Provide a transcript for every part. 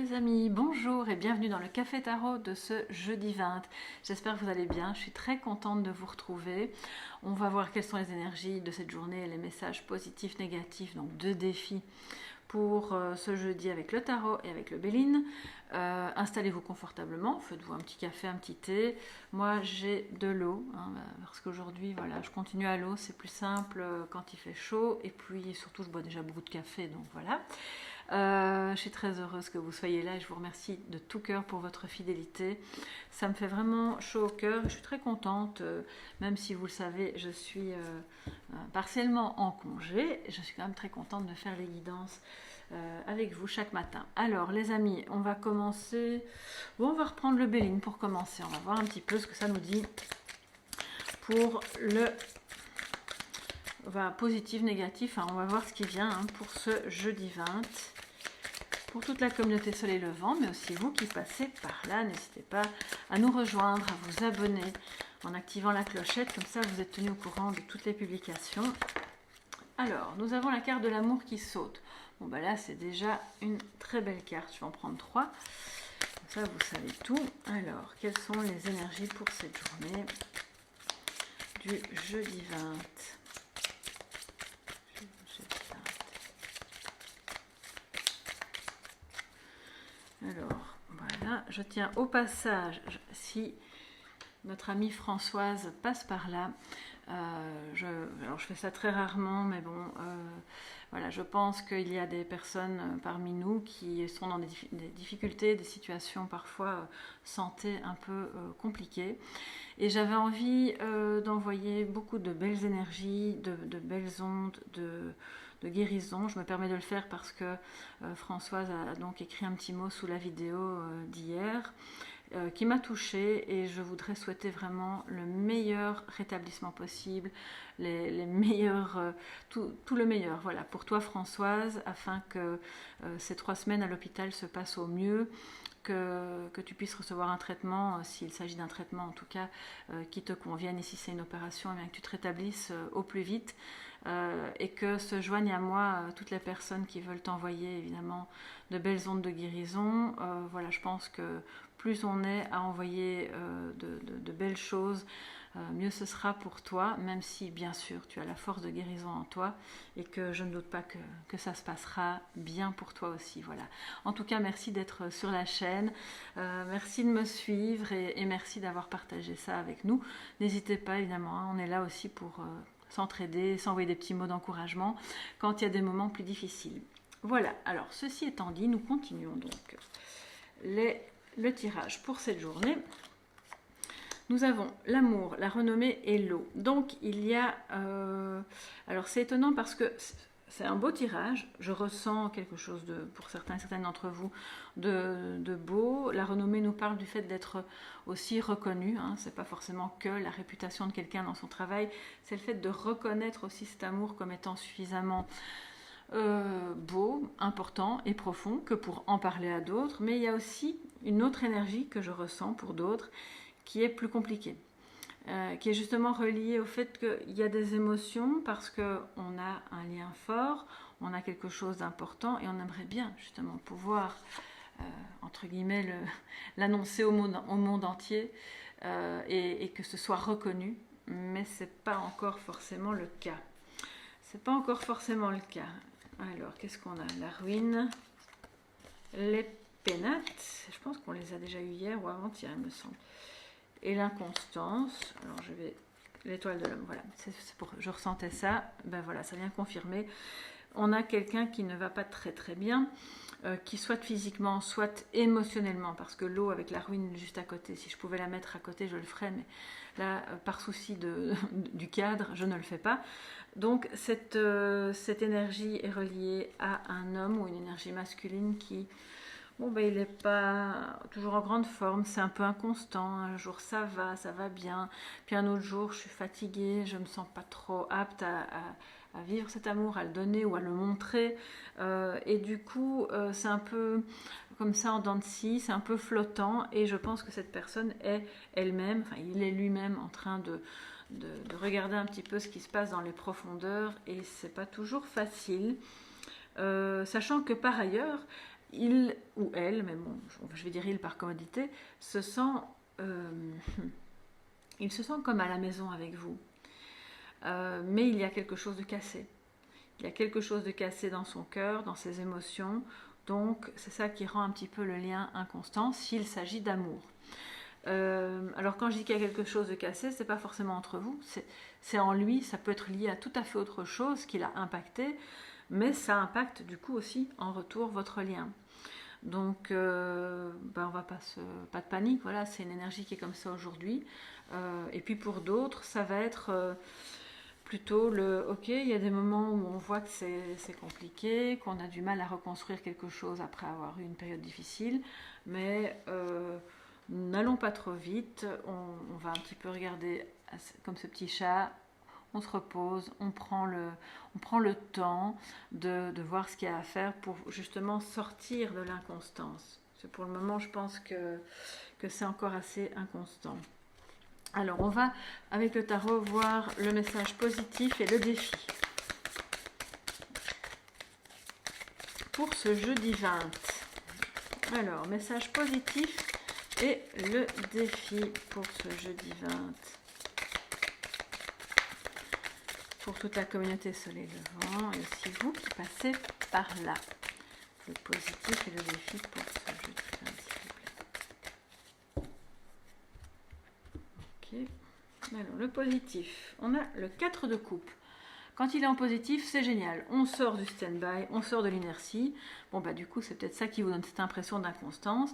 les amis, bonjour et bienvenue dans le Café Tarot de ce jeudi 20. J'espère que vous allez bien, je suis très contente de vous retrouver. On va voir quelles sont les énergies de cette journée et les messages positifs, négatifs, donc deux défis pour ce jeudi avec le tarot et avec le Béline. Installez-vous confortablement, faites-vous un petit café, un petit thé. Moi j'ai de l'eau, parce qu'aujourd'hui voilà, je continue à l'eau, c'est plus simple quand il fait chaud. Et puis surtout je bois déjà beaucoup de café, donc voilà. Je suis très heureuse que vous soyez là et je vous remercie de tout cœur pour votre fidélité. Ça me fait vraiment chaud au cœur. Je suis très contente, même si vous le savez, je suis partiellement en congé. Je suis quand même très contente de faire les guidances avec vous chaque matin. Alors les amis, on va commencer. Bon, on va reprendre le Béline pour commencer. On va voir un petit peu ce que ça nous dit pour le positif, négatif. On va voir ce qui vient pour ce jeudi 20. Pour toute la communauté Soleil Levant, mais aussi vous qui passez par là, n'hésitez pas à nous rejoindre, à vous abonner en activant la clochette, comme ça vous êtes tenu au courant de toutes les publications. Alors, nous avons la carte de l'amour qui saute. Bon, ben là, c'est déjà une très belle carte. Je vais en prendre 3. Comme ça, vous savez tout. Alors, quelles sont les énergies pour cette journée du jeudi 20 ? Alors, voilà, je tiens au passage, si notre amie Françoise passe par là, alors je fais ça très rarement, mais bon, voilà, je pense qu'il y a des personnes parmi nous qui sont dans des difficultés, des situations parfois santé un peu compliquées. Et j'avais envie d'envoyer beaucoup de belles énergies, de belles ondes, de guérison. Je me permets de le faire parce que Françoise a donc écrit un petit mot sous la vidéo d'hier qui m'a touchée, et je voudrais souhaiter vraiment le meilleur rétablissement possible, les meilleurs, tout le meilleur, voilà, pour toi Françoise, afin que ces 3 semaines à l'hôpital se passent au mieux, que tu puisses recevoir un traitement, s'il s'agit d'un traitement en tout cas, qui te convienne, et si c'est une opération, eh bien, que tu te rétablisses au plus vite. Et que se joignent à moi toutes les personnes qui veulent t'envoyer évidemment de belles ondes de guérison. Voilà, je pense que plus on est à envoyer de belles choses, mieux ce sera pour toi, même si bien sûr tu as la force de guérison en toi, et que je ne doute pas que ça se passera bien pour toi aussi. Voilà. En tout cas, merci d'être sur la chaîne, merci de me suivre, et merci d'avoir partagé ça avec nous. N'hésitez pas évidemment, on est là aussi pour s'entraider, s'envoyer des petits mots d'encouragement quand il y a des moments plus difficiles. Voilà, alors ceci étant dit, nous continuons donc le tirage pour cette journée. Nous avons l'amour, la renommée et l'eau. Donc il y a... alors c'est étonnant parce que c'est un beau tirage. Je ressens quelque chose, pour certains et certaines d'entre vous, de beau. La renommée nous parle du fait d'être aussi reconnu. Ce n'est pas forcément que la réputation de quelqu'un dans son travail. C'est le fait de reconnaître aussi cet amour comme étant suffisamment beau, important et profond que pour en parler à d'autres. Mais il y a aussi une autre énergie que je ressens pour d'autres qui est plus compliquée. Qui est justement relié au fait qu'il y a des émotions parce qu'on a un lien fort, on a quelque chose d'important, et on aimerait bien justement pouvoir, entre guillemets, l'annoncer au monde entier, et que ce soit reconnu, mais ce n'est pas encore forcément le cas. C'est pas encore forcément le cas. Alors, qu'est-ce qu'on a? La ruine, les pénates, je pense qu'on les a déjà eu hier ou avant-hier, il me semble. Et l'inconstance, alors je vais, l'étoile de l'homme, voilà, je ressentais ça, ben voilà, ça vient confirmer. On a quelqu'un qui ne va pas très très bien, qui soit physiquement, soit émotionnellement, parce que l'eau avec la ruine juste à côté, si je pouvais la mettre à côté, je le ferais, mais là, par souci du cadre, je ne le fais pas. Donc cette énergie est reliée à un homme ou une énergie masculine qui... Bon, ben, il n'est pas toujours en grande forme, c'est un peu inconstant. Un jour ça va bien, puis un autre jour je suis fatiguée, je ne me sens pas trop apte à vivre cet amour, à le donner ou à le montrer. Et du coup, c'est un peu comme ça en dents de scie, c'est un peu flottant, et je pense que cette personne est elle-même, enfin il est lui-même en train de regarder un petit peu ce qui se passe dans les profondeurs, et c'est pas toujours facile. Sachant que par ailleurs, il ou elle, mais bon, je vais dire il par commodité, il se sent comme à la maison avec vous. Mais il y a quelque chose de cassé. Il y a quelque chose de cassé dans son cœur, dans ses émotions. Donc c'est ça qui rend un petit peu le lien inconstant s'il s'agit d'amour. Alors quand je dis qu'il y a quelque chose de cassé, c'est pas forcément entre vous, c'est en lui, ça peut être lié à tout à fait autre chose qui l'a impacté, mais ça impacte du coup aussi en retour votre lien. Donc on va pas de panique, voilà, c'est une énergie qui est comme ça aujourd'hui. Et puis pour d'autres, ça va être plutôt ok, il y a des moments où on voit que c'est compliqué, qu'on a du mal à reconstruire quelque chose après avoir eu une période difficile, mais n'allons pas trop vite, on va un petit peu regarder comme ce petit chat, on se repose, on prend le temps de voir ce qu'il y a à faire pour justement sortir de l'inconstance. Pour le moment, je pense que c'est encore assez inconstant. Alors, on va, avec le tarot, voir le message positif et le défi. Pour ce jeudi 20. Alors, message positif et le défi pour ce jeudi 20. Pour toute la communauté Soleil Levant et aussi vous qui passez par là. Le positif et le défi pour ce jeudi 20, s'il vous plaît. Ok. Alors, le positif. On a le 4 de coupe. Quand il est en positif, c'est génial. On sort du stand-by, on sort de l'inertie. Bon, du coup, c'est peut-être ça qui vous donne cette impression d'inconstance.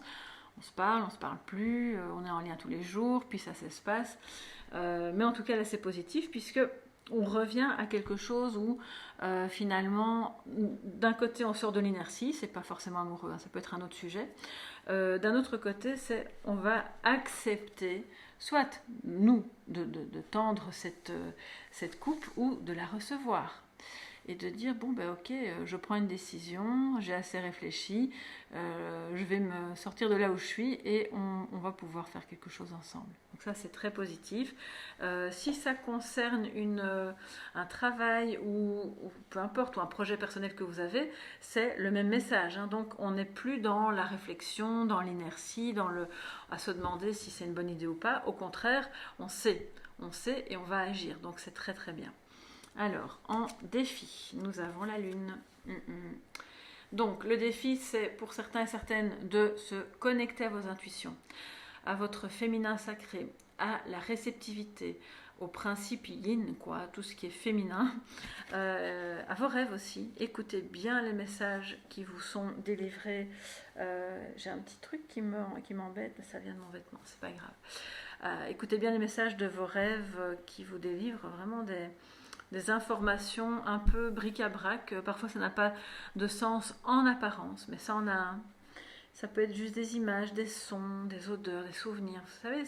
On se parle plus, on est en lien tous les jours, puis ça s'espace. Mais en tout cas, là, c'est positif puisque on revient à quelque chose où finalement, d'un côté, on sort de l'inertie, c'est pas forcément amoureux, hein, ça peut être un autre sujet. D'un autre côté, on va accepter, soit nous, de tendre cette coupe ou de la recevoir. Et de dire, ok, je prends une décision, j'ai assez réfléchi, je vais me sortir de là où je suis et on va pouvoir faire quelque chose ensemble. Donc ça, c'est très positif. Si ça concerne un travail ou peu importe, ou un projet personnel que vous avez, c'est le même message. Hein. Donc on n'est plus dans la réflexion, dans l'inertie, à se demander si c'est une bonne idée ou pas. Au contraire, on sait et on va agir. Donc c'est très très bien. Alors, en défi, nous avons la Lune. Donc, le défi, c'est pour certains et certaines de se connecter à vos intuitions, à votre féminin sacré, à la réceptivité, au principe yin, tout ce qui est féminin, à vos rêves aussi. Écoutez bien les messages qui vous sont délivrés. J'ai un petit truc qui m'embête, mais ça vient de mon vêtement, c'est pas grave. Écoutez bien les messages de vos rêves qui vous délivrent vraiment des informations un peu bric-à-brac. Parfois, ça n'a pas de sens en apparence, mais ça en a un. Ça peut être juste des images, des sons, des odeurs, des souvenirs. Vous savez,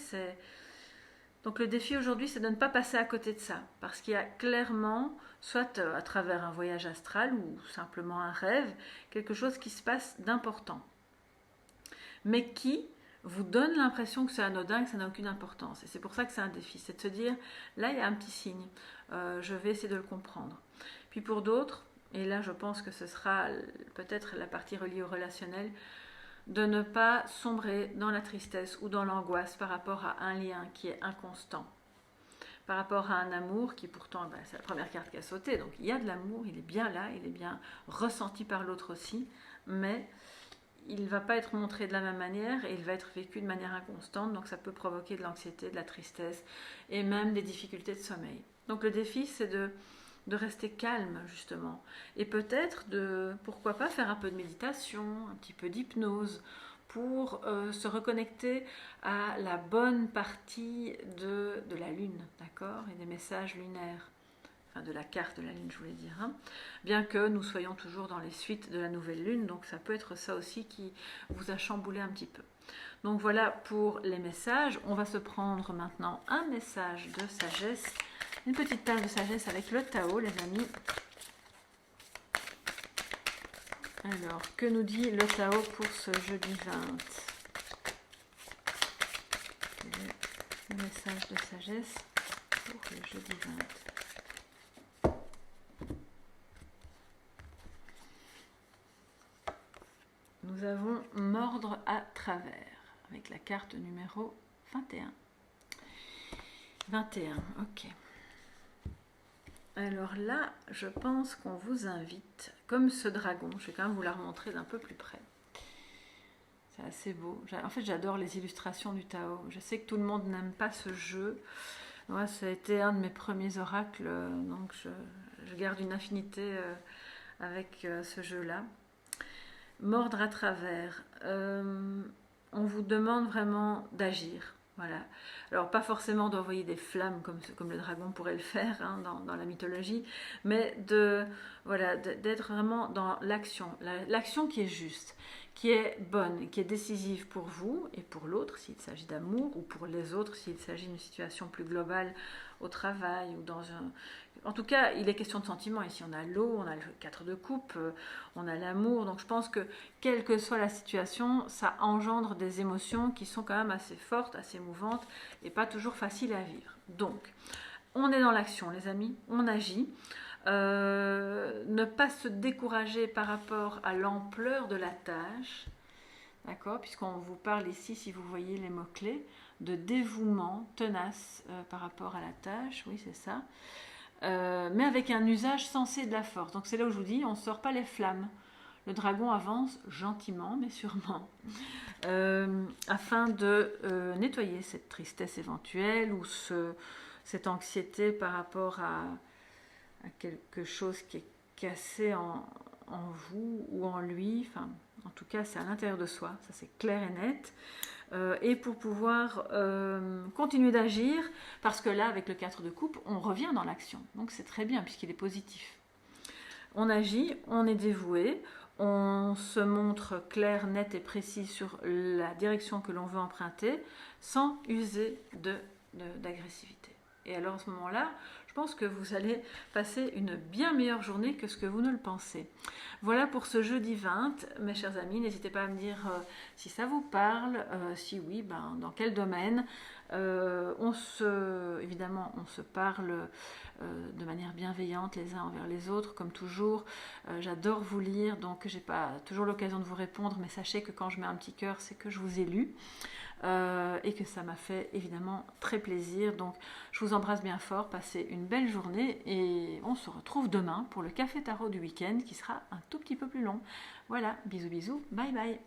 Donc le défi aujourd'hui, c'est de ne pas passer à côté de ça. Parce qu'il y a clairement, soit à travers un voyage astral ou simplement un rêve, quelque chose qui se passe d'important. Mais qui vous donne l'impression que c'est anodin, que ça n'a aucune importance. Et c'est pour ça que c'est un défi. C'est de se dire, là, il y a un petit signe. Je vais essayer de le comprendre. Puis pour d'autres, et là je pense que ce sera peut-être la partie reliée au relationnel, de ne pas sombrer dans la tristesse ou dans l'angoisse par rapport à un lien qui est inconstant, par rapport à un amour qui pourtant, c'est la première carte qui a sauté, donc il y a de l'amour, il est bien là, il est bien ressenti par l'autre aussi, mais il ne va pas être montré de la même manière et il va être vécu de manière inconstante, donc ça peut provoquer de l'anxiété, de la tristesse et même des difficultés de sommeil. Donc le défi, c'est de rester calme justement et peut-être pourquoi pas faire un peu de méditation, un petit peu d'hypnose pour se reconnecter à la bonne partie de la Lune, d'accord, et des messages lunaires, enfin de la carte de la Lune je voulais dire, hein. Bien que nous soyons toujours dans les suites de la nouvelle Lune, donc ça peut être ça aussi qui vous a chamboulé un petit peu. Donc voilà pour les messages. On va se prendre maintenant un message de sagesse, une petite page de sagesse avec le Tao, les amis. Alors, que nous dit le Tao pour ce jeudi 20? Le message de sagesse pour le jeudi 20. Nous avons mordre à travers, avec la carte numéro 21. 21, ok. Alors là, je pense qu'on vous invite, comme ce dragon, je vais quand même vous la remontrer d'un peu plus près. C'est assez beau. En fait, j'adore les illustrations du Tao. Je sais que tout le monde n'aime pas ce jeu. Moi, ça a été un de mes premiers oracles, donc je garde une affinité avec ce jeu-là. Mordre à travers. On vous demande vraiment d'agir. Voilà. Alors, pas forcément d'envoyer des flammes comme le dragon pourrait le faire hein, dans la mythologie, mais d'être vraiment dans l'action. L'action qui est juste, qui est bonne, qui est décisive pour vous et pour l'autre, s'il s'agit d'amour, ou pour les autres, s'il s'agit d'une situation plus globale au travail ou dans un... En tout cas, il est question de sentiments. Ici, on a l'eau, on a le 4 de coupe, on a l'amour. Donc, je pense que, quelle que soit la situation, ça engendre des émotions qui sont quand même assez fortes, assez mouvantes et pas toujours faciles à vivre. Donc, on est dans l'action, les amis, on agit. Ne pas se décourager par rapport à l'ampleur de la tâche, d'accord, puisqu'on vous parle ici, si vous voyez les mots-clés, de dévouement tenace par rapport à la tâche, oui c'est ça, mais avec un usage sensé de la force. Donc c'est là où je vous dis, on ne sort pas les flammes. Le dragon avance gentiment, mais sûrement, afin de nettoyer cette tristesse éventuelle ou cette anxiété par rapport à quelque chose qui est cassé en vous ou en lui. Enfin, en tout cas, c'est à l'intérieur de soi, ça c'est clair et net. Et pour pouvoir continuer d'agir, parce que là, avec le 4 de coupe, on revient dans l'action. Donc c'est très bien, puisqu'il est positif. On agit, on est dévoué, on se montre clair, net et précis sur la direction que l'on veut emprunter, sans user d'agressivité. Et alors, à ce moment-là, je pense que vous allez passer une bien meilleure journée que ce que vous ne le pensez. Voilà pour ce jeudi 20, mes chers amis. N'hésitez pas à me dire si ça vous parle, si oui, dans quel domaine. Évidemment, on se parle de manière bienveillante les uns envers les autres, comme toujours. J'adore vous lire, donc j'ai pas toujours l'occasion de vous répondre, mais sachez que quand je mets un petit cœur, c'est que je vous ai lu. Et que ça m'a fait évidemment très plaisir. Donc je vous embrasse bien fort, passez une belle journée et on se retrouve demain pour le café tarot du week-end qui sera un tout petit peu plus long. Voilà, bisous bisous, bye bye.